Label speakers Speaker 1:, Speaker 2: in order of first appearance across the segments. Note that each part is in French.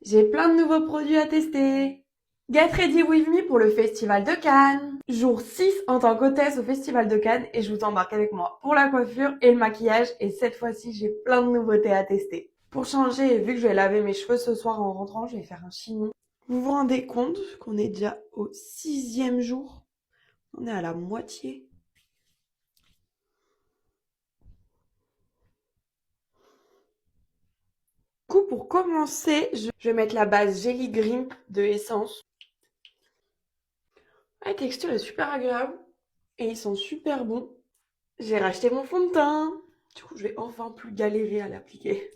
Speaker 1: J'ai plein de nouveaux produits à tester. Get ready with me pour le Festival de Cannes. Jour 6 en tant qu'hôtesse au Festival de Cannes et je vous embarque avec moi pour la coiffure et le maquillage et cette fois-ci j'ai plein de nouveautés à tester. Pour changer, vu que je vais laver mes cheveux ce soir en rentrant, je vais faire un chignon. Vous vous rendez compte qu'on est déjà au 6e jour? On est à la moitié. Du coup, pour commencer, je vais mettre la base Jelly Green de Essence. La texture est super agréable et ils sont super bons. J'ai racheté mon fond de teint. Du coup, je vais enfin plus galérer à l'appliquer.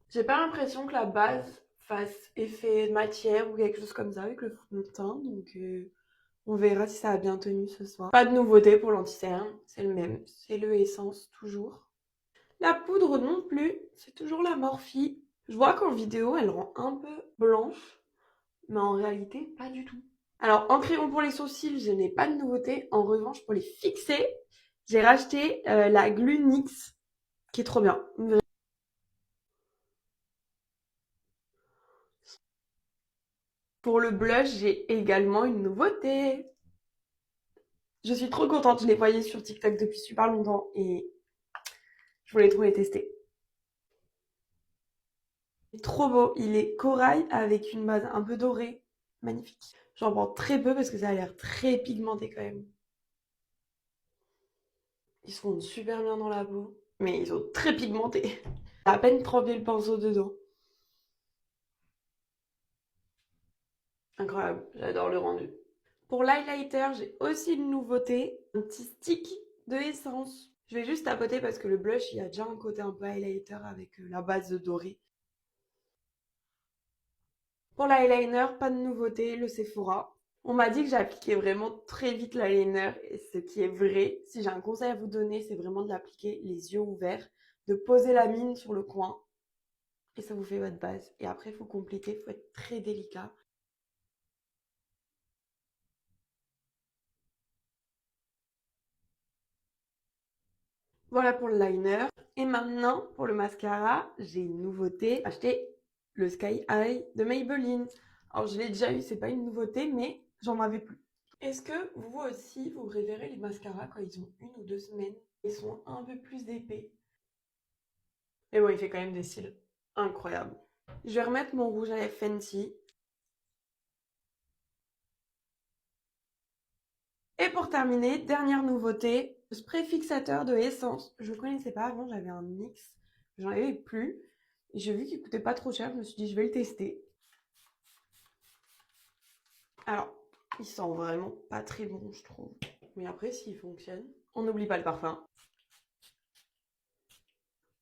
Speaker 1: J'ai pas l'impression que la base fasse effet matière ou quelque chose comme ça avec le fond de teint. Donc, on verra si ça a bien tenu ce soir. Pas de nouveauté pour l'anti-cerne. C'est le même. C'est le Essence toujours. La poudre non plus. C'est toujours la Morphe. Je vois qu'en vidéo, elle rend un peu blanche. Mais en réalité, pas du tout. Alors, en crayon pour les sourcils, je n'ai pas de nouveauté. En revanche, pour les fixer, j'ai racheté la Glue NYX, qui est trop bien. Pour le blush, j'ai également une nouveauté. Je suis trop contente, je les voyais sur TikTok depuis super longtemps et je voulais trop les tester. Il est trop beau, il est corail avec une base un peu dorée. Magnifique. J'en prends très peu parce que ça a l'air très pigmenté quand même. Ils se fondent super bien dans la peau, mais ils sont très pigmentés. J'ai à peine trempé le pinceau dedans. Incroyable, j'adore le rendu. Pour l'highlighter, j'ai aussi une nouveauté, un petit stick de Essence. Je vais juste tapoter parce que le blush, il y a déjà un côté un peu highlighter avec la base dorée. Pour l'eyeliner, pas de nouveauté, le Sephora. On m'a dit que j'appliquais vraiment très vite l'eyeliner, et ce qui est vrai. Si j'ai un conseil à vous donner, c'est vraiment de l'appliquer les yeux ouverts, de poser la mine sur le coin, et ça vous fait votre base. Et après, il faut compléter, il faut être très délicat. Voilà pour le liner. Et maintenant, pour le mascara, j'ai une nouveauté. J'ai acheté le Sky High de Maybelline. Alors, je l'ai déjà eu, c'est pas une nouveauté, mais j'en avais plus. Est-ce que vous aussi, vous préférez les mascaras quand ils ont 1 ou 2 semaines? Ils sont un peu plus épais. Mais bon, il fait quand même des cils incroyables. Je vais remettre mon rouge à lèvres Fenty. Et pour terminer, dernière nouveauté, le spray fixateur de Essence. Je ne connaissais pas avant, j'avais un mix. J'en avais plus. Et j'ai vu qu'il coûtait pas trop cher, je me suis dit je vais le tester. Alors, il sent vraiment pas très bon, je trouve. Mais après, s'il fonctionne, on n'oublie pas le parfum.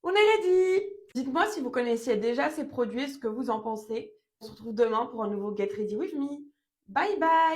Speaker 1: On est ready! Dites-moi si vous connaissiez déjà ces produits, ce que vous en pensez. On se retrouve demain pour un nouveau Get Ready With Me. Bye bye!